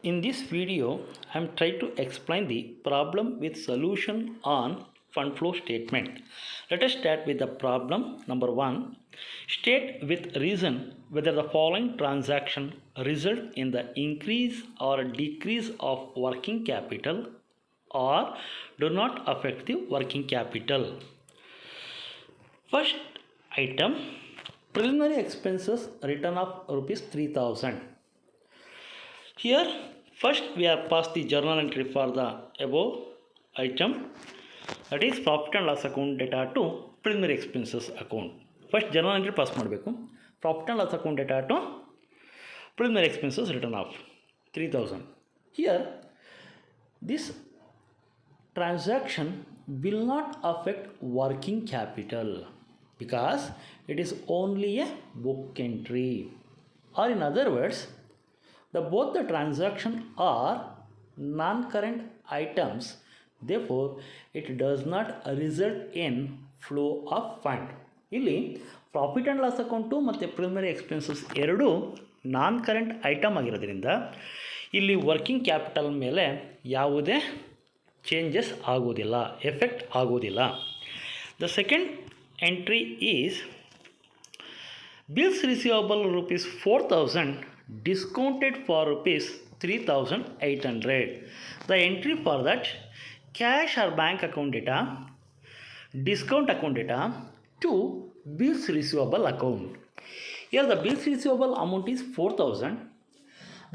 In this video, I am trying to explain the problem with solution on fund flow statement. Let us start with the problem number 1. State with reason whether the following transaction result in the increase or decrease of working capital or do not affect the working capital. First item, preliminary expenses return of rupees 3000. Here first we are passed the journal entry for the above item, that is profit and loss account data to preliminary expenses account. First journal entry pass ಮಾಡಬೇಕು. Profit and loss account data to preliminary expenses return of 3000. Here this transaction will not affect working capital because it is only a book entry, or in other words, both the transaction are non-current items, therefore it does not result in flow of fund. ಇಲ್ಲಿ profit and loss account ಮತ್ತು preliminary expenses ಎರಡೂ ನಾನ್ current item ಆಗಿರೋದ್ರಿಂದ ಇಲ್ಲಿ working capital ಮೇಲೆ ಯಾವುದೇ changes ಆಗೋದಿಲ್ಲ, effect ಆಗೋದಿಲ್ಲ. The second entry is bills receivable rupees 4000 discounted for rupees 3800. The entry for that cash or bank account data, discount account data to bills receivable account. Here the bills receivable amount is 4000.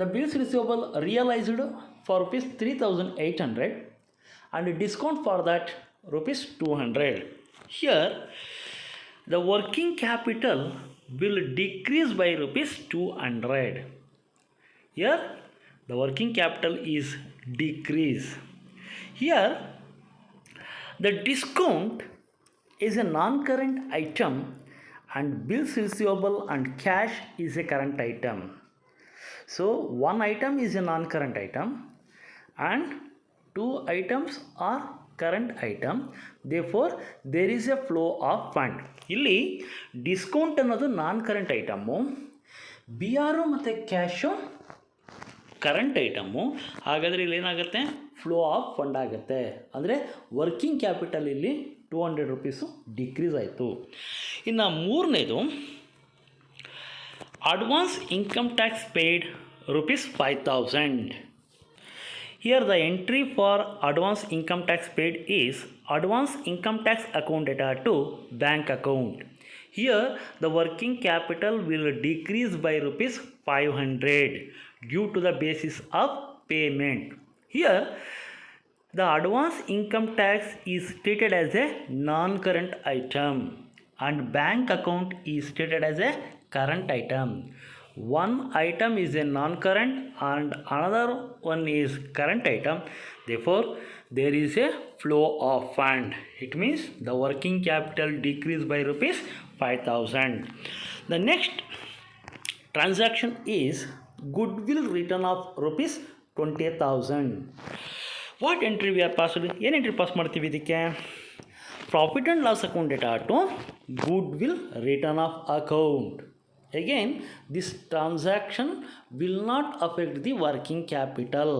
The bills receivable realized for rupees 3800 and discount for that rupees 200. Here the working capital will decrease by rupees 200. Here the working capital is decrease. Here the discount is a non-current item and bills receivable and cash is a current item. So one item is a non-current item and two items are current item, therefore there is a flow of fund. ಇಲ್ಲಿ discount ಅನ್ನೋದು ನಾನ್ current item, B ಆರು ಮತ್ತು cash current item. ಹಾಗಾದರೆ ಇಲ್ಲಿ ಏನಾಗುತ್ತೆ, flow of fund ಆಗುತ್ತೆ. ಅಂದರೆ working capital ಇಲ್ಲಿ 200 ರೂಪೀಸು ಡಿಕ್ರೀಸ್ ಆಯಿತು. ಇನ್ನು ಮೂರನೇದು advance income tax paid rupees 5000. Here the entry for advance income tax paid is advance income tax account data to bank account. Here the working capital will decrease by rupees 500 due to the basis of payment. Here the advance income tax is treated as a non-current item and bank account is treated as a current item. One item is a non-current and another one is current item, therefore there is a flow of fund. It means the working capital decreased by rupees 5000. The next transaction is goodwill return of rupees 20,000. What entry we are passed? ಏನು entry pass ಮಾಡ್ತೀವಿ ಇದಕ್ಕೆ? Profit and loss account data to goodwill return of account. Again, this transaction will not affect the working capital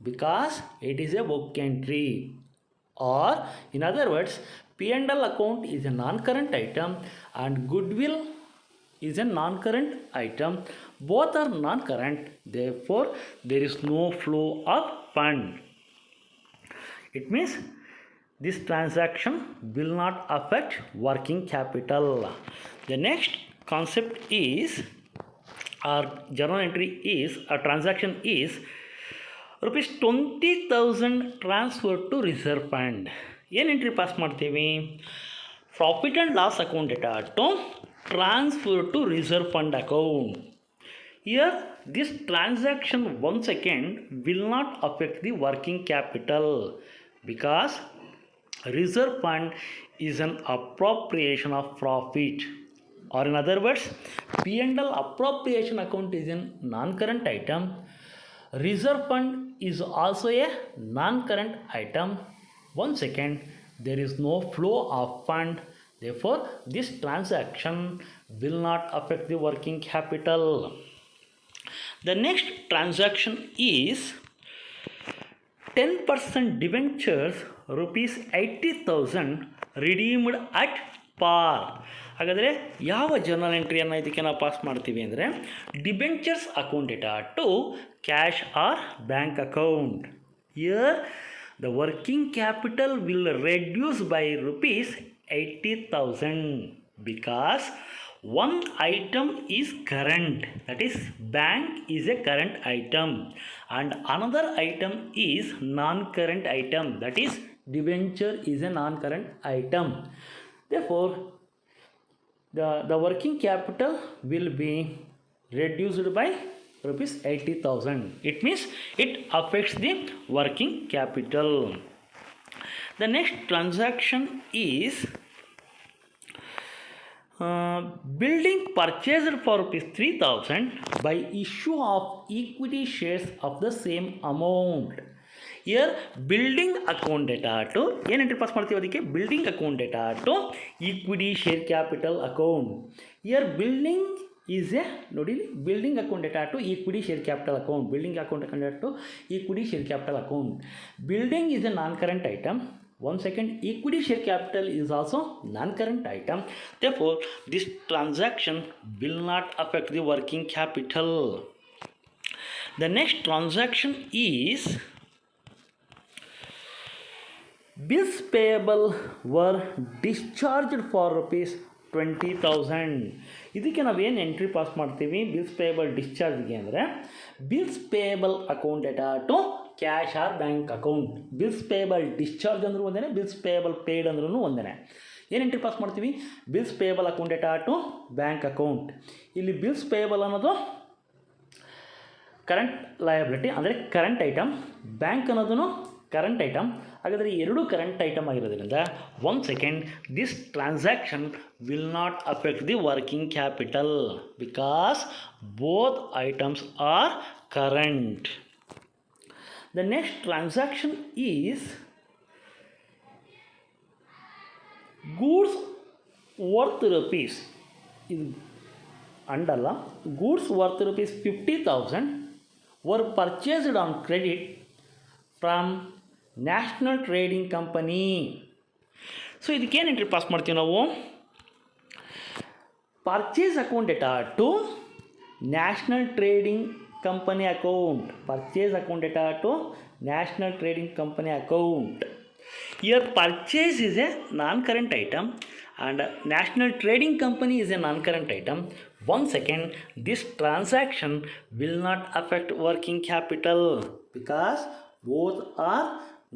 because it is a book entry, or in other words, P&L account is a non-current item and goodwill is a non-current item. Both are non-current, therefore there is no flow of fund. It means this transaction will not affect working capital. The next concept is, our journal entry is, our transaction is rupees 20,000 transferred to reserve fund. ಏನು entry pass ಮಾಡ್ತೀವಿ? Profit and loss account data to transfer to reserve fund account. Here this transaction once again will not affect the working capital because reserve fund is an appropriation of profit, or in other words, P&L appropriation account is a non-current item. Reserve fund is also a non-current item. Once again, there is no flow of fund, therefore this transaction will not affect the working capital. The next transaction is 10% debentures rupees 80,000 redeemed at par. ಹಾಗಾದರೆ ಯಾವ journal ಎಂಟ್ರಿಯನ್ನು ಇದಕ್ಕೆ ನಾವು pass ಮಾಡ್ತೀವಿ ಅಂದರೆ debentures account data to cash or bank account. Here the working capital will reduce by rupees 80,000 because one item is current, that is bank is a current item, and another item is non-current item, that is debenture is a non-current item. Therefore the working capital will be reduced by rupees 80,000. It means it affects the working capital. The next transaction is building purchased for rupees 3,000 by issue of equity shares of the same amount. Here building account data to ಏನು entry pass ಮಾಡ್ತೀವಿ ಅದಕ್ಕೆ building account data to equity share capital account. Here building is a ನೋಡಿ building account data to equity share capital account. Building account data to equity share capital account. Building is a non-current item. One second, equity share capital is also non-current item. Therefore this transaction will not affect the working capital. The next transaction is bills payable were discharged for rupees 20,000. ಇದಕ್ಕೆ ನಾವೇನು entry pass ಮಾಡ್ತೀವಿ bills payable ಡಿಸ್ಚಾರ್ಜ್ಗೆ ಅಂದರೆ bills payable account data to cash or bank account. Bills payable discharge ಅಂದರೂ ಒಂದೇ, bills payable paid ಅಂದ್ರೂ ಒಂದೇ. ಏನು ಎಂಟ್ರಿ ಪಾಸ್ ಮಾಡ್ತೀವಿ bills payable account data to bank account. ಇಲ್ಲಿ ಬಿಲ್ಸ್ ಪೇಯಬಲ್ ಅನ್ನೋದು ಕರೆಂಟ್ ಲಯಬಿಲಿಟಿ ಅಂದರೆ ಕರೆಂಟ್ ಐಟಮ್, ಬ್ಯಾಂಕ್ ಅನ್ನೋದು ಕರೆಂಟ್ ಐಟಮ್. ಹಾಗಾದರೆ ಎರಡು ಕರೆಂಟ್ ಐಟಮ್ ಆಗಿರೋದ್ರಿಂದ one second this transaction will not affect the working capital because both items are current. The next transaction is goods worth rupees ಇದು ಅಂಡಲ್ಲ goods worth rupees 50,000 were purchased on credit from national trading company. So ಇದಕ್ಕೇನು entry pass ಮಾಡ್ತೀವಿ ನಾವು purchase account data to national trading company account. Purchase account data to national trading company account. Here purchase is a non-current item and national trading company is a non-current item. One second, this transaction will not affect working capital because both are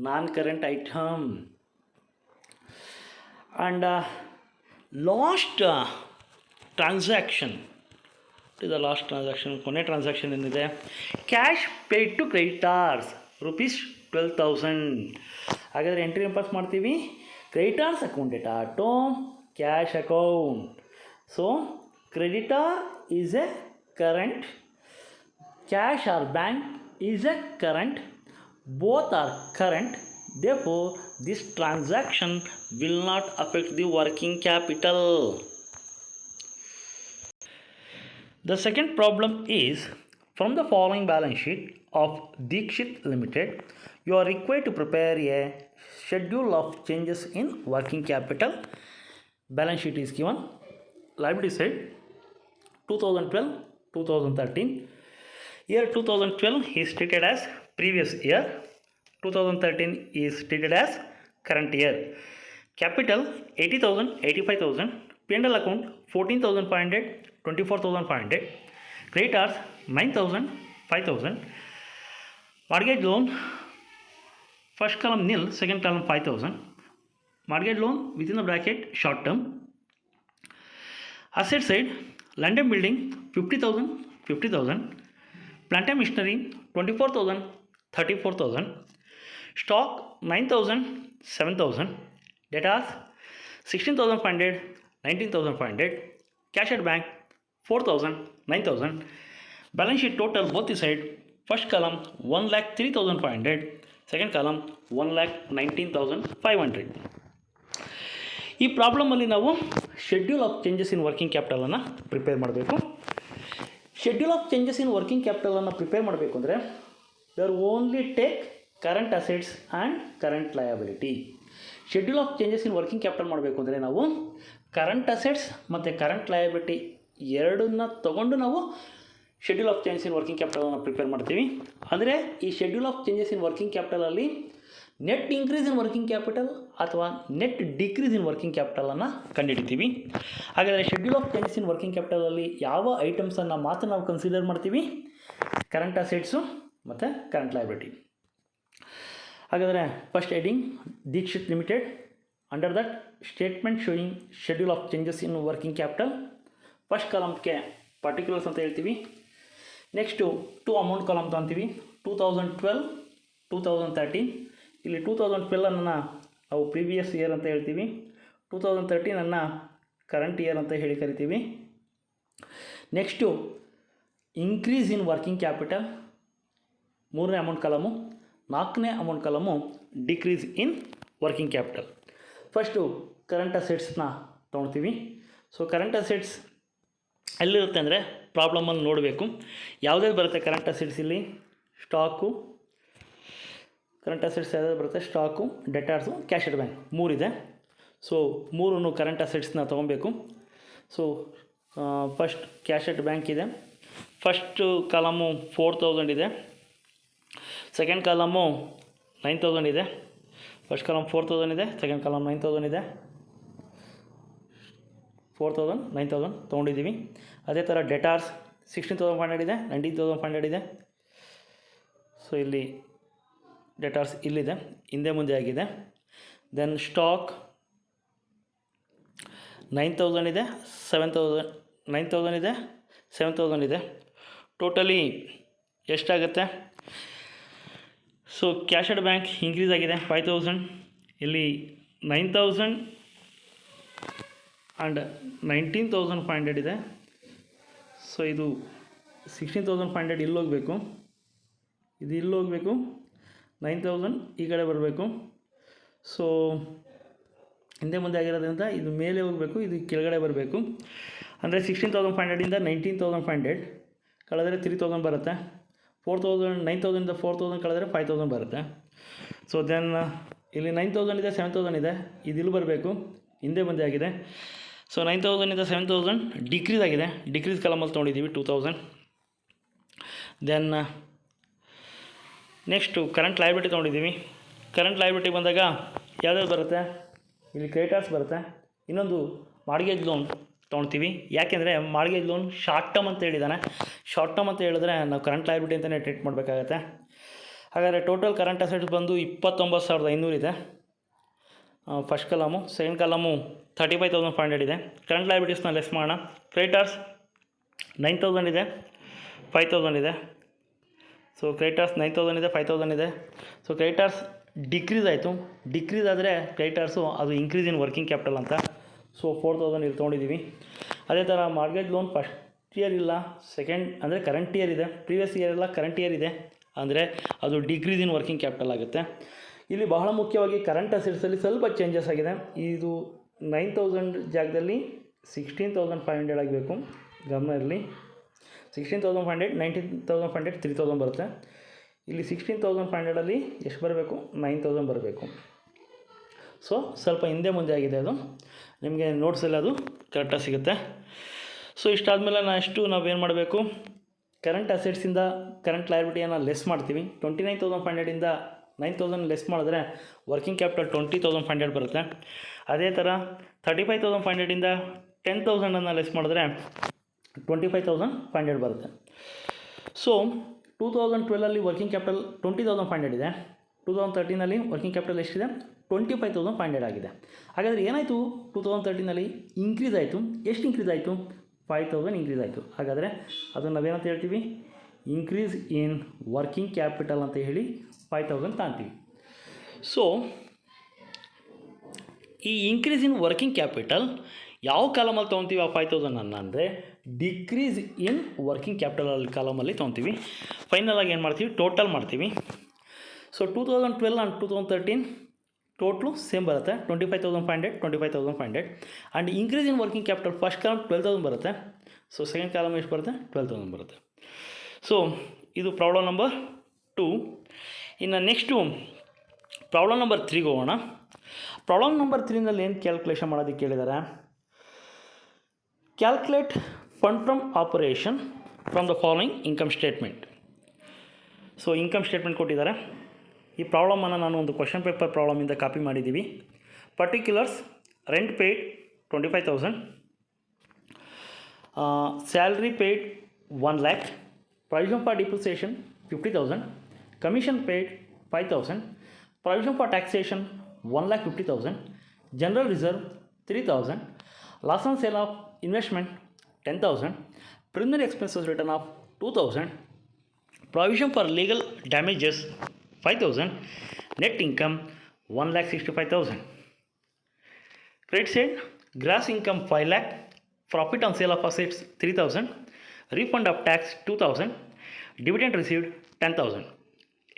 non-current item. And last transaction, the last transaction, ಕೊನೆ transaction ಏನಿದೆ cash paid to creditors rupees 12,000. ಹಾಗಾದರೆ entry pass ಮಾಡ್ತೀವಿ creditors account data to cash account. So creditor is a current, cash or bank is a current, both are current. Therefore this transaction will not affect the working capital. The second problem is from the following balance sheet of Deekshit Limited you are required to prepare a schedule of changes in working capital. Balance sheet is given. Liability side 2012-2013. Year 2012 is treated as previous year, 2013 is treated as current year. Capital 80,000, 85,000. P&L account 14,500, 24,500. Creditors 9,000, 5,000. Mortgage loan first column nil, second column 5,000. Mortgage loan within the bracket short term. Asset side land and building 50,000, 50,000. Plant and machinery 24,000, 34,000. Stock 9,000, 7,000. Debtors 16,500, 19,500. Cash at bank 4,000, 9,000. Balance sheet total both the side. First column 1,03,500. Second column 1,19,500. ಈ ಪ್ರಾಬ್ಲಮಲ್ಲಿ ನಾವು schedule of changes in working ಕ್ಯಾಪಿಟಲನ್ನು prepare ಮಾಡಬೇಕು. Schedule of changes in working ಕ್ಯಾಪಿಟಲನ್ನು prepare ಮಾಡಬೇಕು ಅಂದರೆ there only take current assets and current liability. Schedule of changes in working capital ಮಾಡಬೇಕು ಅಂದರೆ ನಾವು ಕರೆಂಟ್ ಅಸೆಟ್ಸ್ ಮತ್ತು ಕರೆಂಟ್ ಲಯಬಿಲಿಟಿ ಎರಡನ್ನ ತೊಗೊಂಡು ನಾವು schedule of changes in working ಕ್ಯಾಪಿಟಲನ್ನು ಪ್ರಿಪೇರ್ ಮಾಡ್ತೀವಿ. ಅಂದರೆ ಈ schedule of changes in working ಕ್ಯಾಪಿಟಲಲ್ಲಿ net increase in working capital ಅಥವಾ ನೆಟ್ ಡಿಕ್ರೀಸ್ ಇನ್ ವರ್ಕಿಂಗ್ ಕ್ಯಾಪಿಟಲನ್ನು ಕಂಡುಹಿಡಿತೀವಿ. ಹಾಗಾದರೆ schedule of changes in working ಕ್ಯಾಪಿಟಲಲ್ಲಿ ಯಾವ ಐಟಮ್ಸನ್ನು ಮಾತ್ರ ನಾವು ಕನ್ಸಿಡರ್ ಮಾಡ್ತೀವಿ? ಕರೆಂಟ್ ಅಸೆಟ್ಸು ಮತ್ತು ಕರೆಂಟ್ ಲಯಬಿಲಿಟಿ. ಹಾಗಾದರೆ first heading Dikshit limited, under that statement showing schedule of changes in working capital. First ಕಾಲಮ್ಗೆ ಪರ್ಟಿಕ್ಯುಲರ್ಸ್ ಅಂತ ಹೇಳ್ತೀವಿ. ನೆಕ್ಸ್ಟು ಟು ಅಮೌಂಟ್ ಕಾಲಮ್ ತೊಗೊತೀವಿ, 2012, 2013. ಇಲ್ಲಿ 2012 ನಾವು ಪ್ರೀವಿಯಸ್ ಇಯರ್ ಅಂತ ಹೇಳ್ತೀವಿ, 2013 ಕರೆಂಟ್ ಇಯರ್ ಅಂತ ಹೇಳಿ ಕರಿತೀವಿ. Next increase in working capital, 3ನೇ ಅಮೌಂಟ್ ಕಾಲಮು. 4ನೇ amount column decrease in working capital. First current ಅಸೆಟ್ಸ್ನ ತೊಗೊಳ್ತೀವಿ. ಸೊ ಕರೆಂಟ್ ಅಸೆಟ್ಸ್ ಎಲ್ಲಿರುತ್ತೆ ಅಂದರೆ ಪ್ರಾಬ್ಲಮಲ್ಲಿ ನೋಡಬೇಕು ಯಾವುದ್ಯಾವ್ದು ಬರುತ್ತೆ ಕರೆಂಟ್ ಅಸೆಟ್ಸ್. ಇಲ್ಲಿ ಸ್ಟಾಕು, ಕರೆಂಟ್ ಅಸೆಟ್ಸ್ ಯಾವ್ದು ಬರುತ್ತೆ, stock, debtors, cash at bank 3 ಇದೆ. ಸೊ 3 ಕರೆಂಟ್ ಅಸೆಟ್ಸ್ನ ತೊಗೊಬೇಕು. So first cash at bank ಇದೆ. ಫಸ್ಟು ಕಾಲಮು 4000 ಇದೆ, ಸೆಕೆಂಡ್ ಕಾಲಮು 9000 ಇದೆ. ಫಸ್ಟ್ ಕಾಲಮ್ 4000 ಇದೆ, ಸೆಕೆಂಡ್ ಕಾಲಮ್ 9000 ಇದೆ. 4000, 9000 ತೊಗೊಂಡಿದ್ದೀವಿ. ಅದೇ ಥರ ಡೆಟಾರ್ಸ್ 16,500 ಇದೆ, 19,500 ಇದೆ. ಸೊ ಇಲ್ಲಿ ಡೆಟಾರ್ಸ್ ಇಲ್ಲಿದೆ, ಹಿಂದೆ ಮುಂದೆ ಆಗಿದೆ. ದೆನ್ ಸ್ಟಾಕ್ 9000 ಇದೆ, 9000 ಇದೆ, 7000 ಇದೆ. ಟೋಟಲಿ ಎಷ್ಟಾಗುತ್ತೆ? So cash at bank increase ಆಗಿದೆ 5000, ಇಲ್ಲಿ 9000 ಆ್ಯಂಡ್ 19,500 ಇದೆ. ಸೊ ಇದು 16,500 ಇಲ್ಲಿ ಹೋಗಬೇಕು, ಇದು ಇಲ್ಲಿ ಹೋಗಬೇಕು, 9000 ಈ ಕಡೆ ಬರಬೇಕು. ಸೊ ಹಿಂದೆ ಮುಂದೆ ಆಗಿರೋದ್ರಿಂದ ಇದು ಮೇಲೆ ಹೋಗಬೇಕು, ಇದು ಕೆಳಗಡೆ ಬರಬೇಕು. ಅಂದರೆ 16,500 19,500 ಕಳೆದರೆ 3,000 ಬರುತ್ತೆ. 4,000 9,000 4,000 ಕಳೆದರೆ 5,000 ಬರುತ್ತೆ. ಸೊ ದೆನ್ ಇಲ್ಲಿ 9,000 ಇದೆ, 7,000 ಇದೆ, ಇದು ಇಲ್ಲಿ ಬರಬೇಕು, ಹಿಂದೆ ಮುಂದೆ ಆಗಿದೆ. ಸೊ 9,000 7,000 ಡಿಕ್ರೀಸ್ ಆಗಿದೆ, ಡಿಕ್ರೀಸ್ ಕಾಲಮಲ್ಲಿ ತೊಗೊಂಡಿದ್ದೀವಿ 2,000. ದೆನ್ ನೆಕ್ಸ್ಟು ಕರೆಂಟ್ ಲಯಬಿಲಿಟಿ ತೊಗೊಂಡಿದ್ದೀವಿ. ಕರೆಂಟ್ ಲಯಬಿಲಿಟಿ ಬಂದಾಗ ಯಾವ್ಯಾವ್ದು ಬರುತ್ತೆ? ಇಲ್ಲಿ ಕ್ರೆಡಿಟರ್ಸ್ ಬರುತ್ತೆ. ಇನ್ನೊಂದು ಮಾರ್ಗೇಜ್ ಲೋನ್ ತೊಗೊಳ್ತೀವಿ. ಯಾಕೆಂದರೆ ಮಾರ್ಗೇಜ್ ಲೋನ್ ಶಾರ್ಟ್ ಟರ್ಮ್ ಅಂತ ಹೇಳಿದ್ದಾನೆ. ಶಾರ್ಟ್ ಟರ್ಮ್ ಅಂತ ಹೇಳಿದ್ರೆ ನಾವು ಕರೆಂಟ್ ಲಯಬಿಲಿಟಿ ಅಂತಲೇ ಟ್ರೀಟ್ ಮಾಡಬೇಕಾಗತ್ತೆ. ಹಾಗಾದರೆ ಟೋಟಲ್ ಕರೆಂಟ್ ಅಸೆಟ್ಸ್ ಬಂದು 29,500 ಇದೆ ಫಸ್ಟ್ ಕಾಲಮು. ಸೆಕೆಂಡ್ ಕಾಲಮು 35,500 ಇದೆ. ಕರೆಂಟ್ ಲಯಬಿಲಿಟೀಸ್ನ ಲೆಸ್ ಮಾಡೋಣ. ಕ್ರೆಡಿಟರ್ಸ್ 9,000 ಇದೆ, 5,000 ಇದೆ. ಸೊ ಕ್ರೆಡಿಟರ್ಸ್ 9,000 ಇದೆ, 5,000 ಇದೆ. ಸೊ ಕ್ರೆಡಿಟರ್ಸ್ ಡಿಕ್ರೀಸ್ ಆಯಿತು. ಡಿಕ್ರೀಸ್ ಆದರೆ ಕ್ರೆಡಿಟರ್ಸು ಅದು ಇನ್ಕ್ರೀಸ್ ಇನ್ ವರ್ಕಿಂಗ್ ಕ್ಯಾಪಿಟಲ್ ಅಂತ. ಸೊ 4,000 ಇಲ್ಲಿ ತೊಗೊಂಡಿದ್ದೀವಿ. ಅದೇ ಥರ ಮಾರ್ಗೇಜ್ ಲೋನ್ ಫಸ್ಟ್ ಇಯರ್ ಇಲ್ಲ, ಸೆಕೆಂಡ್ ಅಂದರೆ ಕರೆಂಟ್ ಇಯರ್ ಇದೆ, ಪ್ರೀವಿಯಸ್ ಇಯರ್ ಇಲ್ಲ, ಕರೆಂಟ್ ಇಯರ್ ಇದೆ, ಅಂದರೆ ಅದು ಡಿಕ್ರೀಸ್ ಇನ್ ವರ್ಕಿಂಗ್ ಕ್ಯಾಪಿಟಲ್ ಆಗುತ್ತೆ. ಇಲ್ಲಿ ಬಹಳ ಮುಖ್ಯವಾಗಿ ಕರೆಂಟ್ ಅಸೆಟ್ಸಲ್ಲಿ ಸ್ವಲ್ಪ ಚೇಂಜಸ್ ಆಗಿದೆ. ಇದು 9,000 ಜಾಗದಲ್ಲಿ 16,500 ಆಗಬೇಕು, ಗಮನ ಇರಲಿ. 16,500, 19,500, 3,000 ಬರುತ್ತೆ. ಇಲ್ಲಿ 16,500ಅಲ್ಲಿ ಎಷ್ಟು ಬರಬೇಕು? 9,000 ಬರಬೇಕು. ಸೊ ಸ್ವಲ್ಪ ಹಿಂದೆ ಮುಂದೆ ಆಗಿದೆ, ಅದು ನಿಮಗೆ ನೋಟ್ಸಲ್ಲಿ ಅದು ಕರೆಕ್ಟಾಗಿ ಸಿಗುತ್ತೆ. ಸೊ ಇಷ್ಟಾದಮೇಲೆ ನಾವೇನು ಮಾಡಬೇಕು? ಕರೆಂಟ್ ಅಸೆಟ್ಸಿಂದ ಕರೆಂಟ್ ಲಯಬಿಲಿಟಿಯನ್ನು ಲೆಸ್ ಮಾಡ್ತೀವಿ. 29,500 9,000 ಲೆಸ್ ಮಾಡಿದ್ರೆ ವರ್ಕಿಂಗ್ ಕ್ಯಾಪಿಟಲ್ 20,500 ಬರುತ್ತೆ. ಅದೇ ಥರ 35,500 10,000 ಲೆಸ್ ಮಾಡಿದ್ರೆ 25,500 ಬರುತ್ತೆ. ಸೊ 2012 ವರ್ಕಿಂಗ್ ಕ್ಯಾಪಿಟಲ್ 20,500 ಇದೆ. 2013 ವರ್ಕಿಂಗ್ ಕ್ಯಾಪಿಟಲ್ ಎಷ್ಟಿದೆ? 25,500 ಆಗಿದೆ. ಹಾಗಾದರೆ ಏನಾಯಿತು? 2013 ಇನ್ಕ್ರೀಸ್ ಆಯಿತು. ಎಷ್ಟು ಇನ್ಕ್ರೀಸ್ ಆಯಿತು? 5,000 ಇನ್ಕ್ರೀಸ್ ಆಯಿತು. ಹಾಗಾದರೆ ಅದನ್ನು ನಾವೇನಂತ ಹೇಳ್ತೀವಿ? ಇನ್ಕ್ರೀಸ್ ಇನ್ ವರ್ಕಿಂಗ್ ಕ್ಯಾಪಿಟಲ್ ಅಂತ ಹೇಳಿ 5,000 ತಾಂತೀವಿ. ಸೊ ಈ ಇನ್ಕ್ರೀಸ್ ಇನ್ ವರ್ಕಿಂಗ್ ಕ್ಯಾಪಿಟಲ್ ಯಾವ ಕಾಲಮಲ್ಲಿ ತೊಗೊತೀವಿ? ಆ 5,000 ಅಂದರೆ ಡಿಕ್ರೀಸ್ ಇನ್ ವರ್ಕಿಂಗ್ ಕ್ಯಾಪಿಟಲ್ ಕಾಲಮಲ್ಲಿ ತೊಗೊತೀವಿ. ಫೈನಲಾಗಿ ಏನು ಮಾಡ್ತೀವಿ? ಟೋಟಲ್ ಮಾಡ್ತೀವಿ. ಸೊ 2012 ಆ್ಯಂಡ್ 2013 ಟೋಟ್ಲು ಸೇಮ್ ಬರುತ್ತೆ, 25,500 25,500. And increase in working capital first column 12,000 ಬರುತ್ತೆ. ಸೊ ಸೆಕೆಂಡ್ ಕಾಲಮ್ ಎಷ್ಟು ಬರುತ್ತೆ 12,000 ಬರುತ್ತೆ. ಸೊ ಇದು ಪ್ರಾಬ್ಲಮ್ ನಂಬರ್ 2. ಇನ್ನು ನೆಕ್ಸ್ಟು ಪ್ರಾಬ್ಲಮ್ ನಂಬರ್ 3ಗೆ ಹೋಗೋಣ. ಪ್ರಾಬ್ಲಮ್ ನಂಬರ್ 3ನಲ್ಲಿ ಏನು ಕ್ಯಾಲ್ಕುಲೇಷನ್ ಮಾಡೋದಕ್ಕೆ ಹೇಳಿದ್ದಾರೆ, calculate fund from operation from the following income statement. So income statement ಕೊಟ್ಟಿದ್ದಾರೆ. ಈ ಪ್ರಾಬ್ಲಮನ್ನು ನಾನು ಒಂದು ಕ್ವಶನ್ ಪೇಪರ್ ಪ್ರಾಬ್ಲಮಿಂದ ಕಾಪಿ ಮಾಡಿದ್ದೀವಿ. Particulars: rent paid 25,000, salary paid 1 lakh, provision for depreciation 50,000, commission paid 5,000, provision for taxation 1,50,000, general reserve 3,000, loss on sale of investment 10,000, preliminary expenses written off 2,000, provision for legal damages 5,000, net income 1,65,000. Credit side: gross income 5 lakh, profit on sale of assets 3,000, refund of tax 2,000, dividend received 10,000.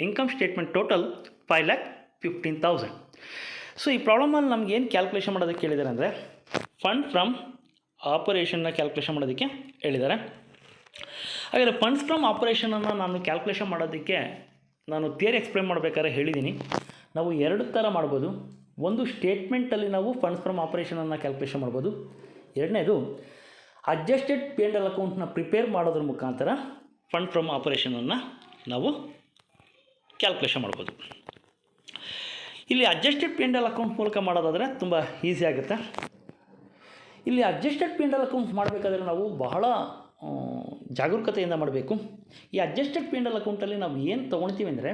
Income statement total 5,15,000. So ಈ ಪ್ರಾಬ್ಲಮಲ್ಲಿ ನಮ್ಗೆ ಏನು calculation ಮಾಡೋದಕ್ಕೆ ಹೇಳಿದ್ದಾರೆ ಅಂದರೆ, fund from ಆಪರೇಷನ್ನ calculation ಮಾಡೋದಕ್ಕೆ ಹೇಳಿದ್ದಾರೆ. ಹಾಗಾದರೆ funds from ಆಪರೇಷನನ್ನು ನಾನು ಕ್ಯಾಲ್ಕುಲೇಷನ್ ಮಾಡೋದಕ್ಕೆ ನಾನು ಥಿಯರಿ ಎಕ್ಸ್ಪ್ಲೇನ್ ಮಾಡಬೇಕಾದ್ರೆ ಹೇಳಿದ್ದೀನಿ. ನಾವು 2 ಥರ ಮಾಡ್ಬೋದು. ಒಂದು, ಸ್ಟೇಟ್ಮೆಂಟಲ್ಲಿ ನಾವು ಫಂಡ್ಸ್ ಫ್ರಮ್ ಆಪರೇಷನನ್ನು ಕ್ಯಾಲ್ಕುಲೇಷನ್ ಮಾಡ್ಬೋದು. ಎರಡನೇದು, ಅಡ್ಜಸ್ಟೆಡ್ ಪಿ ಆ್ಯಂಡ್ ಎಲ್ ಅಕೌಂಟ್ನ ಪ್ರಿಪೇರ್ ಮಾಡೋದ್ರ ಮುಖಾಂತರ ಫಂಡ್ ಫ್ರಮ್ ಆಪರೇಷನನ್ನು ನಾವು ಕ್ಯಾಲ್ಕುಲೇಷನ್ ಮಾಡ್ಬೋದು. ಇಲ್ಲಿ adjusted P and L account ಮೂಲಕ ಮಾಡೋದಾದರೆ ತುಂಬ ಈಸಿ ಆಗುತ್ತೆ. ಇಲ್ಲಿ adjusted P and L account ಮಾಡಬೇಕಾದ್ರೆ ನಾವು ಬಹಳ ಜಾಗರೂಕತೆಯಿಂದ ಮಾಡಬೇಕು. ಈ ಅಡ್ಜಸ್ಟೆಡ್ ಪಿ ಆ್ಯಂಡ್ ಎಲ್ ಅಕೌಂಟಲ್ಲಿ ನಾವು ಏನು ತೊಗೊಳ್ತೀವಿ ಅಂದರೆ,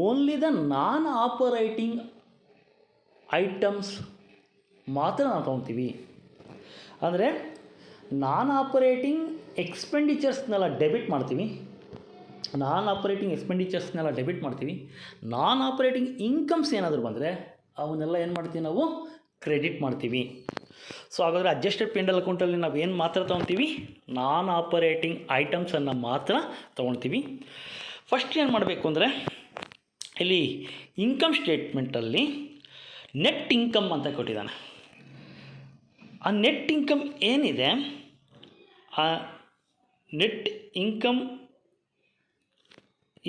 only the non operating items ಮಾತ್ರ ನಾವು ತೊಗೊಳ್ತೀವಿ. ಅಂದರೆ ನಾನ್ ಆಪರೇಟಿಂಗ್ ಎಕ್ಸ್ಪೆಂಡಿಚರ್ಸ್ನೆಲ್ಲ ಡೆಬಿಟ್ ಮಾಡ್ತೀವಿ, ನಾನ್ ಆಪರೇಟಿಂಗ್ ಎಕ್ಸ್ಪೆಂಡಿಚರ್ಸ್ನೆಲ್ಲ ಡೆಬಿಟ್ ಮಾಡ್ತೀವಿ. ನಾನ್ ಆಪರೇಟಿಂಗ್ ಇನ್ಕಮ್ಸ್ ಏನಾದರೂ ಬಂದರೆ ಅವನ್ನೆಲ್ಲ ಏನು ಮಾಡ್ತೀವಿ, ನಾವು ಕ್ರೆಡಿಟ್ ಮಾಡ್ತೀವಿ. ಸೊ ಹಾಗಾದರೆ ಅಡ್ಜಸ್ಟೆಡ್ ಪಿ ಆ್ಯಂಡ್ ಎಲ್ ಅಕೌಂಟಲ್ಲಿ ನಾವು ಏನು ಮಾತ್ರ ತೊಗೊಳ್ತೀವಿ, ನಾನ್ ಆಪರೇಟಿಂಗ್ ಐಟಮ್ಸನ್ನು ಮಾತ್ರ ತೊಗೊಳ್ತೀವಿ. ಫಸ್ಟ್ ಏನು ಮಾಡಬೇಕು ಅಂದರೆ, ಇಲ್ಲಿ ಇನ್ಕಮ್ ಸ್ಟೇಟ್ಮೆಂಟಲ್ಲಿ ನೆಟ್ ಇನ್ಕಮ್ ಅಂತ ಕೊಟ್ಟಿದ್ದಾನೆ. ಆ ನೆಟ್ ಇನ್ಕಮ್ ಏನಿದೆ, ಆ ನೆಟ್ ಇನ್ಕಮ್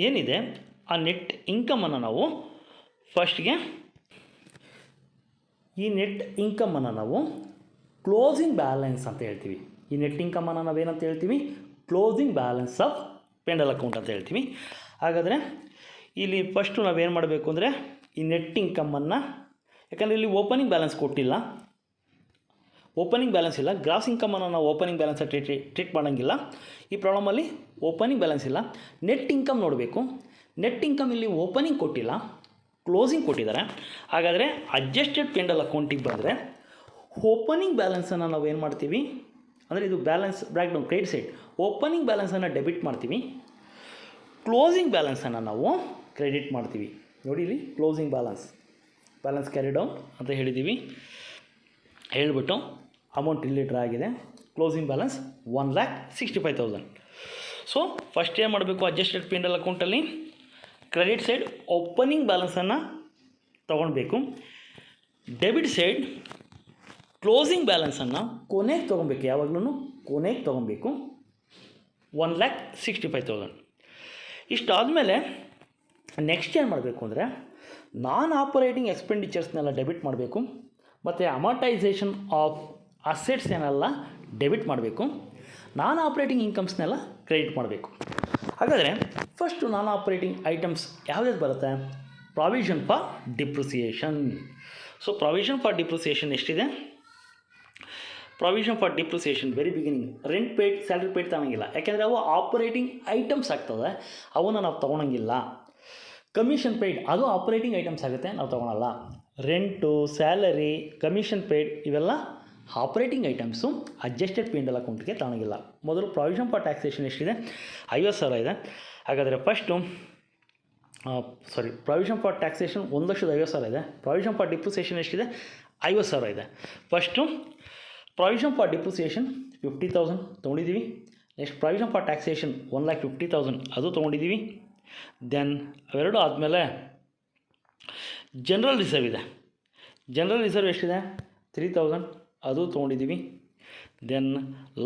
ಏನಿದೆ ಆ ನೆಟ್ ಇನ್ಕಮನ್ನು ನಾವು ಫಸ್ಟ್ಗೆ, ಈ ನೆಟ್ ಇನ್ಕಮನ್ನು ನಾವು ಕ್ಲೋಸಿಂಗ್ ಬ್ಯಾಲೆನ್ಸ್ ಅಂತ ಹೇಳ್ತೀವಿ. ಈ ನೆಟ್ ಇನ್ಕಮನ್ನು ನಾವೇನಂತ ಹೇಳ್ತೀವಿ, closing balance of P and L account ಅಂತ ಹೇಳ್ತೀವಿ. ಹಾಗಾದರೆ ಇಲ್ಲಿ ಫಸ್ಟು ನಾವೇನು ಮಾಡಬೇಕು ಅಂದರೆ, ಈ ನೆಟ್ ಇನ್ಕಮನ್ನು, ಯಾಕಂದರೆ ಇಲ್ಲಿ ಓಪನಿಂಗ್ ಬ್ಯಾಲೆನ್ಸ್ ಕೊಟ್ಟಿಲ್ಲ, ಓಪನಿಂಗ್ ಬ್ಯಾಲೆನ್ಸ್ ಇಲ್ಲ, ಗ್ರಾಸ್ ಇನ್ಕಮನ್ನು ನಾವು ಓಪನಿಂಗ್ ಬ್ಯಾಲೆನ್ಸ್ ಟ್ರೀಟ್ ಮಾಡೋಂಗಿಲ್ಲ. ಈ ಪ್ರಾಬ್ಲಮಲ್ಲಿ ಓಪನಿಂಗ್ ಬ್ಯಾಲೆನ್ಸ್ ಇಲ್ಲ, ನೆಟ್ ಇನ್ಕಮ್ ನೋಡಬೇಕು. ನೆಟ್ ಇನ್ಕಮ್ ಇಲ್ಲಿ ಓಪನಿಂಗ್ ಕೊಟ್ಟಿಲ್ಲ, ಕ್ಲೋಸಿಂಗ್ ಕೊಟ್ಟಿದ್ದಾರೆ. ಹಾಗಾದರೆ ಅಡ್ಜಸ್ಟೆಡ್ ಪಿ ಆ್ಯಂಡ್ ಎಲ್ ಅಕೌಂಟಿಗೆ ಬಂದರೆ ಓಪನಿಂಗ್ ಬ್ಯಾಲೆನ್ಸನ್ನು ನಾವು ಏನು ಮಾಡ್ತೀವಿ ಅಂದರೆ, ಇದು balance break down credit side, opening ಬ್ಯಾಲೆನ್ಸನ್ನು ಡೆಬಿಟ್ ಮಾಡ್ತೀವಿ, ಕ್ಲೋಸಿಂಗ್ ಬ್ಯಾಲೆನ್ಸನ್ನು ನಾವು ಕ್ರೆಡಿಟ್ ಮಾಡ್ತೀವಿ. ನೋಡಿ ಇಲ್ಲಿ ಕ್ಲೋಸಿಂಗ್ ಬ್ಯಾಲೆನ್ಸ್ ಕ್ಯಾರಿ ಡೌನ್ ಅಂತ ಹೇಳಿದ್ದೀವಿ. ಹೇಳ್ಬಿಟ್ಟು ಅಮೌಂಟ್ ಇಲ್ಲಿ ಡ್ರಾ ಆಗಿದೆ, ಕ್ಲೋಸಿಂಗ್ ಬ್ಯಾಲೆನ್ಸ್ 1,65,000. ಸೊ ಫಸ್ಟ್ ಏನು ಮಾಡಬೇಕು, ಅಡ್ಜಸ್ಟೆಡ್ ಪಿ ಆ್ಯಂಡ್ ಎಲ್ ಅಕೌಂಟಲ್ಲಿ ಕ್ರೆಡಿಟ್ ಸೈಡ್ ಓಪನಿಂಗ್ ಬ್ಯಾಲೆನ್ಸನ್ನು ತೊಗೊಳ್ಬೇಕು, ಡೆಬಿಟ್ ಸೈಡ್ ಕ್ಲೋಸಿಂಗ್ ಬ್ಯಾಲೆನ್ಸನ್ನು ಕೊನೆಗೆ ತೊಗೊಬೇಕು, ಯಾವಾಗಲೂ ಕೊನೆಗೆ ತೊಗೊಬೇಕು, 1,65,000. ಇಷ್ಟಾದಮೇಲೆ ನೆಕ್ಸ್ಟ್ ಏನು ಮಾಡಬೇಕು ಅಂದರೆ, ನಾನ್ ಆಪರೇಟಿಂಗ್ ಎಕ್ಸ್ಪೆಂಡಿಚರ್ಸ್ನೆಲ್ಲ ಡೆಬಿಟ್ ಮಾಡಬೇಕು, ಮತ್ತು ಅಮರ್ಟೈಸೇಷನ್ ಆಫ್ ಅಸೆಟ್ಸ್ ಏನೆಲ್ಲ ಡೆಬಿಟ್ ಮಾಡಬೇಕು, ನಾನ್ ಆಪರೇಟಿಂಗ್ ಇನ್ಕಮ್ಸ್ನೆಲ್ಲ ಕ್ರೆಡಿಟ್ ಮಾಡಬೇಕು. ಹಾಗಾದರೆ ಫಸ್ಟು ನಾನ್ ಆಪರೇಟಿಂಗ್ ಐಟಮ್ಸ್ ಯಾವ್ಯಾವ್ದು ಬರುತ್ತೆ, provision for depreciation. So provision for depreciation ಎಷ್ಟಿದೆ, provision for depreciation very beginning, rent paid, salary paid ತಗೊಳಂಗಿಲ್ಲ, ಯಾಕೆಂದರೆ ಅವು ಆಪರೇಟಿಂಗ್ ಐಟಮ್ಸ್ ಆಗ್ತದೆ, ಅವನ್ನು ನಾವು ತೊಗೊಳಂಗಿಲ್ಲ. ಕಮಿಷನ್ ಪೇಯ್ಡ್ ಅದು ಆಪರೇಟಿಂಗ್ ಐಟಮ್ಸ್ ಆಗುತ್ತೆ, ನಾವು ತೊಗೊಳಲ್ಲ. ರೆಂಟು, ಸ್ಯಾಲರಿ, ಕಮಿಷನ್ ಪೇಯ್ಡ್ ಇವೆಲ್ಲ operating items adjusted P and L ಅಕೌಂಟ್ಗೆ ತಗೊಳಂಗಿಲ್ಲ. ಮೊದಲು ಪ್ರಾವಿಷನ್ ಫಾರ್ ಟ್ಯಾಕ್ಸೇಷನ್ ಎಷ್ಟಿದೆ, 50,000 ಇದೆ. ಹಾಗಾದರೆ ಫಸ್ಟು ಪ್ರಾವಿಷನ್ ಫಾರ್ ಟ್ಯಾಕ್ಸೇಷನ್ 1,50,000 ಇದೆ. ಪ್ರಾವಿಷನ್ ಫಾರ್ ಡಿಪ್ರಿಸಿಯೇಷನ್ ಎಷ್ಟಿದೆ, 50,000 ಇದೆ. ಫಸ್ಟು ಪ್ರಾವಿಷನ್ ಫಾರ್ ಡಿಪ್ರಿಸಿಯೇಷನ್ 50,000 ತೊಗೊಂಡಿದ್ದೀವಿ. ನೆಕ್ಸ್ಟ್ ಪ್ರಾವಿಷನ್ ಫಾರ್ ಟ್ಯಾಕ್ಸೇಷನ್ 1,50,000 ಅದು ತೊಗೊಂಡಿದ್ದೀವಿ. ದೆನ್ ಅವೆರಡು ಆದಮೇಲೆ ಜನರಲ್ ರಿಸರ್ವ್ ಇದೆ. ಜನರಲ್ ರಿಸರ್ವ್ ಎಷ್ಟಿದೆ, 3,000 ಅದು ತೊಗೊಂಡಿದ್ದೀವಿ. Then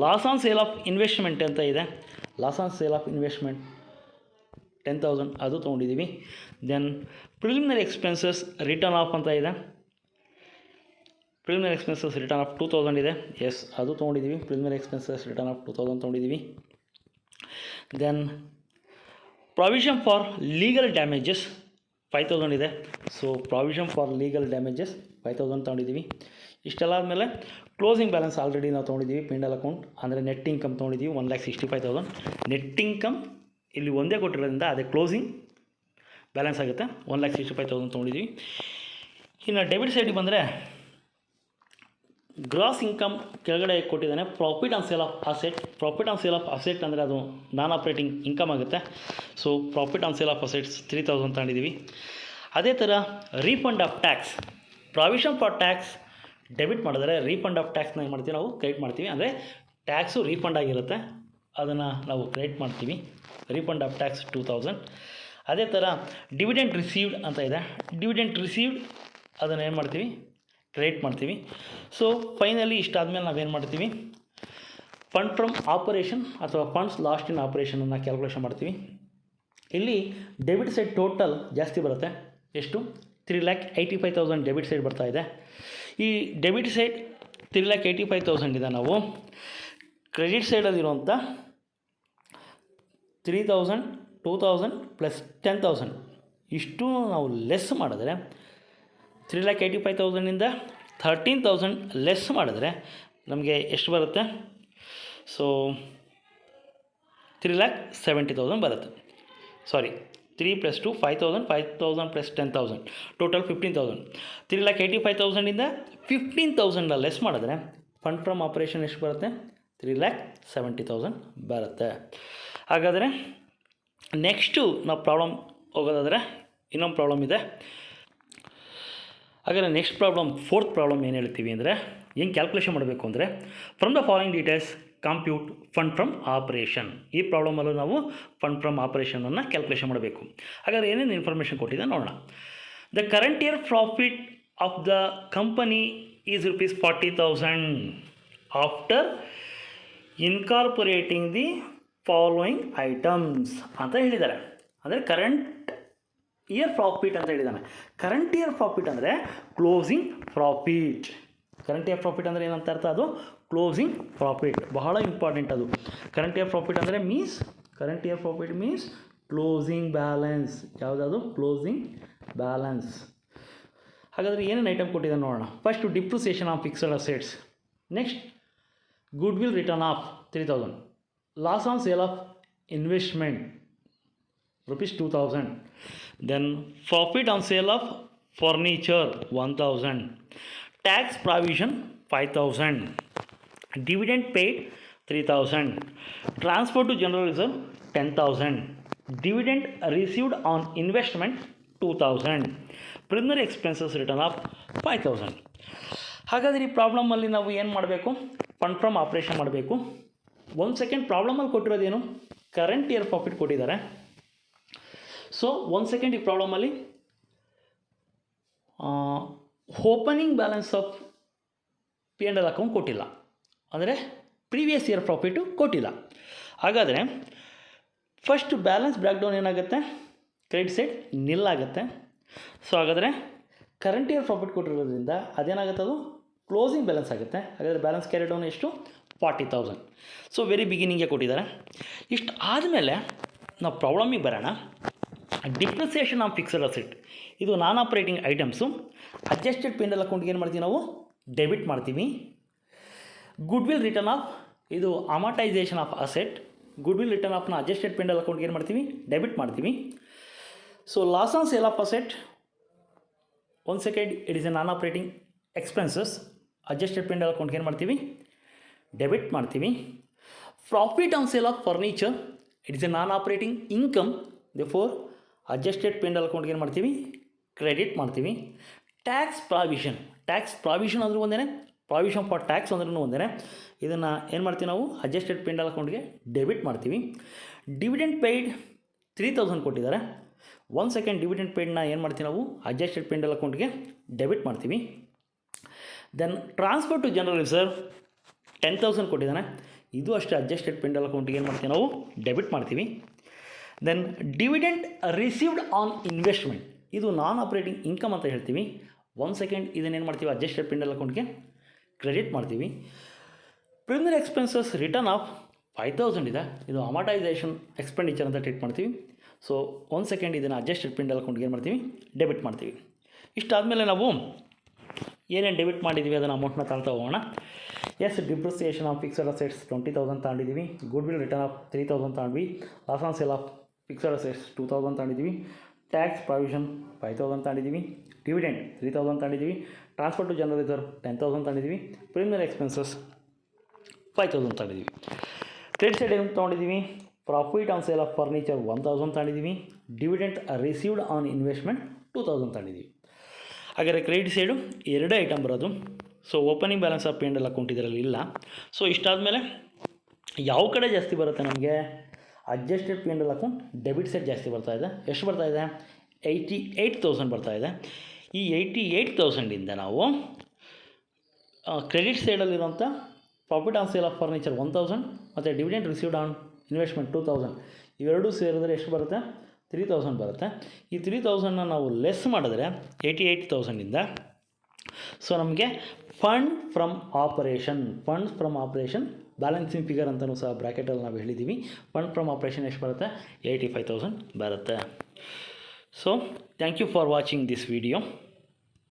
loss on sale of investment ಅಂತ ಇದೆ, loss on sale of investment 10,000 ಅದು ತೊಗೊಂಡಿದ್ದೀವಿ. Then preliminary expenses written off ಅಂತ ಇದೆ, ಪ್ರಿಲಿಮಿನರಿ ಎಕ್ಸ್ಪೆನ್ಸಸ್ ರಿಟರ್ನ್ ಆಫ್ 2,000 ಇದೆ, ಎಸ್ ಅದು ತೊಗೊಂಡಿದ್ದೀವಿ. ಪ್ರಿಲಿಮಿನರಿ ಎಕ್ಸ್ಪೆನ್ಸಸ್ ರಿಟರ್ನ್ ಆಫ್ 2,000 ತೊಗೊಂಡಿದ್ದೀವಿ. Then provision for legal damages 5,000 ಇದೆ, so provision for legal damages 5,000 ತೊಗೊಂಡಿದ್ದೀವಿ. ಇಷ್ಟೆಲ್ಲ ಆದಮೇಲೆ ಕ್ಲೋಸಿಂಗ್ ಬ್ಯಾಲೆನ್ಸ್ ಆಲ್ರೆಡಿ ನಾವು ತೊಗೊಂಡಿದ್ದೀವಿ. ಪಿಂಡಲ್ ಅಕೌಂಟ್ ಅಂದರೆ ನೆಟ್ ಇನ್ಕಮ್ ತೊಗೊಂಡಿದ್ದೀವಿ 1,65,000. ನೆಟ್ ಇನ್ಕಮ್ ಇಲ್ಲಿ ಒಂದೇ ಕೊಟ್ಟಿರೋದ್ರಿಂದ ಅದೇ ಕ್ಲೋಸಿಂಗ್ ಬ್ಯಾಲೆನ್ಸ್ ಆಗುತ್ತೆ, 1,65,000 ತೊಗೊಂಡಿದ್ದೀವಿ. ಇನ್ನು ಡೆಬಿಟ್ ಸೈಡಿಗೆ ಬಂದರೆ ಗ್ರಾಸ್ ಇನ್ಕಮ್ ಕೆಳಗಡೆ ಕೊಟ್ಟಿದ್ದಾನೆ profit on sale of asset. Profit on sale of asset ಅಂದರೆ ಅದು ನಾನ್ ಆಪ್ರೇಟಿಂಗ್ ಇನ್ಕಮ್ ಆಗುತ್ತೆ. So profit on sale of assets 3,000 ತಗೊಂಡಿದ್ದೀವಿ. ಅದೇ ಥರ refund of tax, provision for tax debit ಮಾಡಿದ್ರೆ ರೀಫಂಡ್ ಆಫ್ ಟ್ಯಾಕ್ಸ್ನ ಏನು ಮಾಡ್ತೀವಿ ನಾವು ಕ್ರೆಡಿಟ್ ಮಾಡ್ತೀವಿ. ಅಂದರೆ ಟ್ಯಾಕ್ಸು ರೀಫಂಡ್ ಆಗಿರುತ್ತೆ, ಅದನ್ನು ನಾವು ಕ್ರೆಡಿಟ್ ಮಾಡ್ತೀವಿ. Refund of tax 2,000. ಅದೇ ಥರ ಡಿವಿಡೆಂಟ್ ರಿಸೀವ್ಡ್ ಅಂತ ಇದೆ, ಡಿವಿಡೆಂಟ್ ರಿಸೀವ್ಡ್ ಅದನ್ನು ಏನು ಮಾಡ್ತೀವಿ ಕ್ರೆಡಿಟ್ ಮಾಡ್ತೀವಿ. ಸೊ ಫೈನಲಿ ಇಷ್ಟಾದಮೇಲೆ ನಾವೇನು ಮಾಡ್ತೀವಿ, ಫಂಡ್ ಫ್ರಮ್ ಆಪರೇಷನ್ ಅಥವಾ ಫಂಡ್ಸ್ ಲಾಸ್ಟ್ ಇನ್ ಆಪರೇಷನನ್ನು ಕ್ಯಾಲ್ಕುಲೇಷನ್ ಮಾಡ್ತೀವಿ. ಇಲ್ಲಿ ಡೆಬಿಟ್ ಸೈಡ್ ಟೋಟಲ್ ಜಾಸ್ತಿ ಬರುತ್ತೆ, ಎಷ್ಟು 3,85,000 ಡೆಬಿಟ್ ಸೈಡ್ ಬರ್ತಾ ಇದೆ. ಈ ಡೆಬಿಟ್ ಸೈಡ್ 3,85,000 ಇದೆ. ನಾವು ಕ್ರೆಡಿಟ್ ಸೈಡಲ್ಲಿರುವಂಥ 3,000, 2,000 ಪ್ಲಸ್ 10,000 ಇಷ್ಟು ನಾವು ಲೆಸ್ ಮಾಡಿದ್ರೆ 3,85,000ಇಂದ 13,000 ಲೆಸ್ ಮಾಡಿದ್ರೆ ನಮಗೆ ಎಷ್ಟು ಬರುತ್ತೆ, ಸೊ 3,70,000 ಬರುತ್ತೆ. ಸಾರಿ 3 + 2 5,000, 5,000 ಪ್ಲಸ್ 10,000 ಟೋಟಲ್ 15,000. 3,85,000ಇಂದ 15,000 ಲೆಸ್ ಮಾಡಿದ್ರೆ ಫಂಡ್ ಫ್ರಮ್ ಆಪರೇಷನ್ ಎಷ್ಟು ಬರುತ್ತೆ, 3,70,000 ಬರುತ್ತೆ. ಹಾಗಾದರೆ ನೆಕ್ಸ್ಟು ನಾವು ಪ್ರಾಬ್ಲಮ್ ಹೋಗೋದಾದರೆ ಇನ್ನೊಂದು ಪ್ರಾಬ್ಲಮ್ ಇದೆ. ಹಾಗಾದರೆ ನೆಕ್ಸ್ಟ್ ಪ್ರಾಬ್ಲಮ್, ಫೋರ್ತ್ ಪ್ರಾಬ್ಲಮ್ ಏನು ಹೇಳ್ತೀವಿ ಅಂದರೆ, ಏನು ಕ್ಯಾಲ್ಕುಲೇಷನ್ ಮಾಡಬೇಕು ಅಂದರೆ, from the following details compute fund from operation. ಈ ಪ್ರಾಬ್ಲಮಲ್ಲೂ ನಾವು ಫಂಡ್ ಫ್ರಮ್ ಆಪರೇಷನನ್ನು ಕ್ಯಾಲ್ಕುಲೇಷನ್ ಮಾಡಬೇಕು. ಹಾಗಾದರೆ ಏನೇನು ಇನ್ಫಾರ್ಮೇಷನ್ ಕೊಟ್ಟಿದೆ ನೋಡೋಣ. The current year profit of the company is ₹40,000 after incorporating the following items ಅಂತ ಹೇಳಿದ್ದಾರೆ. ಅಂದರೆ ಕರೆಂಟ್ ಇಯರ್ ಪ್ರಾಫಿಟ್ ಅಂತ ಹೇಳಿದ್ದಾನೆ. ಕರೆಂಟ್ ಇಯರ್ ಪ್ರಾಫಿಟ್ ಅಂದರೆ closing profit. Current year profit ಅಂದರೆ ಏನಂತ ಅರ್ಥ, ಅದು ಕ್ಲೋಸಿಂಗ್ ಪ್ರಾಫಿಟ್. ಬಹಳ ಇಂಪಾರ್ಟೆಂಟ್ ಅದು. ಕರೆಂಟ್ ಇಯರ್ ಪ್ರಾಫಿಟ್ ಅಂದರೆ current year profit means closing balance. ಯಾವುದಾದ್ರು ಕ್ಲೋಸಿಂಗ್ ಬ್ಯಾಲೆನ್ಸ್. ಹಾಗಾದರೆ ಏನೇನು ಐಟಮ್ ಕೊಟ್ಟಿದ್ದಾನೆ ನೋಡೋಣ. First depreciation of fixed assets, next goodwill written off 3,000, loss on sale of investment ₹2,000, then profit on sale of furniture 1,000, tax provision 5,000, dividend paid 3,000, transfer to general reserve 10,000, dividend received on investment 2,000, preliminary expenses return of 5,000. ಹಾಗಾದರೆ ಈ ಪ್ರಾಬ್ಲಮಲ್ಲಿ ನಾವು ಏನು ಮಾಡಬೇಕು, fund from operation ಮಾಡಬೇಕು. ಒಂದು second, ಪ್ರಾಬ್ಲಮಲ್ಲಿ ಕೊಟ್ಟಿರೋದೇನು, ಕರೆಂಟ್ ಇಯರ್ ಪ್ರಾಫಿಟ್ ಕೊಟ್ಟಿದ್ದಾರೆ. ಸೊ ಒಂದು ಸೆಕೆಂಡ್, ಈ ಪ್ರಾಬ್ಲಮಲ್ಲಿ opening balance of P&L account ಕೊಟ್ಟಿಲ್ಲ, ಅಂದರೆ ಪ್ರೀವಿಯಸ್ ಇಯರ್ ಪ್ರಾಫಿಟು ಕೊಟ್ಟಿಲ್ಲ. ಹಾಗಾದರೆ ಫಸ್ಟ್ ಬ್ಯಾಲೆನ್ಸ್ ಬ್ರೇಕ್ ಡೌನ್ ಏನಾಗುತ್ತೆ, ಕ್ರೆಡಿಟ್ ಸೈಡ್ ನಿಲ್ ಆಗುತ್ತೆ. ಸೊ ಹಾಗಾದರೆ ಕರೆಂಟ್ ಇಯರ್ ಪ್ರಾಫಿಟ್ ಕೊಟ್ಟಿರೋದ್ರಿಂದ ಅದೇನಾಗುತ್ತೆ, ಅದು ಕ್ಲೋಸಿಂಗ್ ಬ್ಯಾಲೆನ್ಸ್ ಆಗುತ್ತೆ. ಹಾಗಾದರೆ ಬ್ಯಾಲೆನ್ಸ್ ಕ್ಯಾರಿ ಡೌನ್ ಎಷ್ಟು, 40,000. ಸೊ ವೆರಿ ಬಿಗಿನಿಂಗೇ ಕೊಟ್ಟಿದ್ದಾರೆ. ಇಷ್ಟು ಆದಮೇಲೆ ನಾವು ಪ್ರಾಬ್ಲಮಿಗೆ ಬರೋಣ. ಡಿಪ್ರಿಸಿಯೇಷನ್ ಆಫ್ ಫಿಕ್ಸ್ಡ್ ಅಸೆಟ್, ಇದು non operating items. Adjusted P&L ಅಕೌಂಟ್ಗೆ ಏನು ಮಾಡ್ತೀವಿ ನಾವು, ಡೆಬಿಟ್ ಮಾಡ್ತೀವಿ. ಗುಡ್ ವಿಲ್ ರಿಟರ್ನ್ ಆಫ್, ಇದು amortisation of asset. Goodwill written ಆಫ್ನ ಅಡ್ಜಸ್ಟೆಡ್ P&L ಅಕೌಂಟ್ಗೆ ಏನು ಮಾಡ್ತೀವಿ, ಡೆಬಿಟ್ ಮಾಡ್ತೀವಿ. So loss on sale of asset, ಒಂದು second, it is a non operating expenses. Adjusted P&L ಅಕೌಂಟ್ಗೆ ಏನು ಮಾಡ್ತೀವಿ, ಡೆಬಿಟ್ ಮಾಡ್ತೀವಿ. Profit on sale of furniture, it is a non operating income. Therefore adjusted P&L ಅಕೌಂಟ್ಗೆ ಏನು ಮಾಡ್ತೀವಿ, credit ಮಾಡ್ತೀವಿ. Tax provision ಅಂದರೂ ಒಂದೇ, ಪ್ರಾವಿಷನ್ ಫಾರ್ ಟ್ಯಾಕ್ಸ್ ಅಂದ್ರೂ ಒಂದೇ. ಇದನ್ನು ಏನು ಮಾಡ್ತೀವಿ ನಾವು, ಅಡ್ಜಸ್ಟೆಡ್ P&L ಅಕೌಂಟ್ಗೆ ಡೆಬಿಟ್ ಮಾಡ್ತೀವಿ. ಡಿವಿಡೆಂಡ್ ಪೇಯ್ಡ್ 3,000 ಕೊಟ್ಟಿದ್ದಾರೆ. ಒಂದು ಸೆಕೆಂಡ್, ಡಿವಿಡೆಂಡ್ ಪೇಯ್ಡ್ನ ಏನು ಮಾಡ್ತೀವಿ ನಾವು, ಅಡ್ಜಸ್ಟೆಡ್ P&L ಅಕೌಂಟ್ಗೆ ಡೆಬಿಟ್ ಮಾಡ್ತೀವಿ. Then transfer to general reserve 10,000 ಕೊಟ್ಟಿದ್ದಾನೆ. ಇದು ಅಷ್ಟೇ ಅಡ್ಜಸ್ಟೆಡ್ ಪಿ&ಎಲ್ ಅಕೌಂಟಿಗೆ ಏನು ಮಾಡ್ತೀವಿ ನಾವು ಡೆಬಿಟ್ ಮಾಡ್ತೀವಿ. Then dividend received on investment, ಇದು ನಾನ್ ಆಪ್ರೇಟಿಂಗ್ ಇನ್ಕಮ್ ಅಂತ ಹೇಳ್ತೀವಿ. 1 ಸೆಕೆಂಡ್ ಇದನ್ನೇನು ಮಾಡ್ತೀವಿ ಅಡ್ಜಸ್ಟೆಡ್ ಪಿ&ಎಲ್ ಅಕೌಂಟ್ಗೆ ಕ್ರೆಡಿಟ್ ಮಾಡ್ತೀವಿ. ಪ್ರಿಲಿಮಿನರಿ ಎಕ್ಸ್ಪೆನ್ಸಸ್ ರಿಟರ್ನ್ ಆಫ್ 5,000 ಇದೆ, ಇದು ಅಮಾರ್ಟೈಸೇಷನ್ ಎಕ್ಸ್ಪೆಂಡಿಚರ್ ಅಂತ ಟ್ರೀಟ್ ಮಾಡ್ತೀವಿ. ಸೊ 1 ಸೆಕೆಂಡ್ ಇದನ್ನು ಅಡ್ಜಸ್ಟೆಡ್ ಪಿ&ಎಲ್ ಅಕೌಂಟ್ಗೆ ಏನು ಮಾಡ್ತೀವಿ ಡೆಬಿಟ್ ಮಾಡ್ತೀವಿ. ಇಷ್ಟಾದಮೇಲೆ ನಾವು ಏನೇನು ಡೆಬಿಟ್ ಮಾಡಿದ್ದೀವಿ ಅದನ್ನು ಅಮೌಂಟ್ನ ತಗೊಳ್ತಾ ಹೋಗೋಣ. Yes, depreciation of fixed assets 20,000 ತಗೊಂಡಿದ್ದೀವಿ. ಗುಡ್ ವಿಲ್ ರಿಟರ್ನ್ ಆಫ್ 3,000 ತಗೊಂಡ್ವಿ. Loss on sale of fixed assets 2,000 ತಗೊಂಡಿದ್ದೀವಿ. ಟ್ಯಾಕ್ಸ್ ಪ್ರಾವಿಷನ್ 5,000 ತಗೊಂಡಿದ್ದೀವಿ. ಡಿವಿಡೆಂಡ್ 3,000 ತಗೊಂಡಿದ್ದೀವಿ. ಟ್ರಾನ್ಸ್ಫರ್ ಟು ಜನರಲ್ ರಿಸರ್ವ್ 10,000 ತಗೊಂಡಿದ್ದೀವಿ. ಪ್ರಿಲಿಮಿನರಿ ಎಕ್ಸ್ಪೆನ್ಸಸ್ 5,000 ತಗೊಂಡಿದ್ದೀವಿ. ಕ್ರೆಡಿಟ್ ಸೈಡ್ ಏನು ತೊಗೊಂಡಿದ್ದೀವಿ? Profit on sale of furniture 1,000 ತಗೊಂಡಿದ್ದೀವಿ. ಡಿವಿಡೆಂಟ್ ರಿಸೀವ್ಡ್ ಆನ್ ಇನ್ವೆಸ್ಟ್ಮೆಂಟ್ 2,000 ತಗೊಂಡಿದ್ದೀವಿ. ಹಾಗಾದರೆ ಕ್ರೆಡಿಟ್ ಸೈಡು ಎರಡೇ ಐಟಮ್ ಬರೋದು. So opening balance of P and L account ಇದರಲ್ಲಿ ಇಲ್ಲ. ಸೊ ಇಷ್ಟಾದಮೇಲೆ ಯಾವ ಕಡೆ ಜಾಸ್ತಿ ಬರುತ್ತೆ ನಮಗೆ? Adjusted P and L account debit side ಜಾಸ್ತಿ ಬರ್ತಾಯಿದೆ. ಎಷ್ಟು ಬರ್ತಾಯಿದೆ? 88,000 ಬರ್ತಾಯಿದೆ. ಈ 88,000ಇಂದ ನಾವು ಕ್ರೆಡಿಟ್ ಸೈಡಲ್ಲಿರೋಂಥ profit on sale of furniture 1,000 ಮತ್ತು ಡಿವಿಡೆಂಟ್ ರಿಸೀವ್ಡ್ ಆನ್ ಇನ್ವೆಸ್ಟ್ಮೆಂಟ್ 2,000 ಇವೆರಡೂ ಸೇರಿದ್ರೆ ಎಷ್ಟು ಬರುತ್ತೆ? 3,000 ಬರುತ್ತೆ. ಈ 3,000ನ ನಾವು ಲೆಸ್ ಮಾಡಿದ್ರೆ 88,000ಇಂದ ಸೊ ನಮಗೆ fund from operation balancing figure ಅಂತಲೂ ಸಹ ಬ್ರ್ಯಾಕೆಟಲ್ಲಿ ನಾವು ಹೇಳಿದ್ದೀವಿ. ಫಂಡ್ ಫ್ರಮ್ ಆಪರೇಷನ್ ಎಷ್ಟು ಬರುತ್ತೆ? 85,000 ಬರುತ್ತೆ. So thank you for watching this video.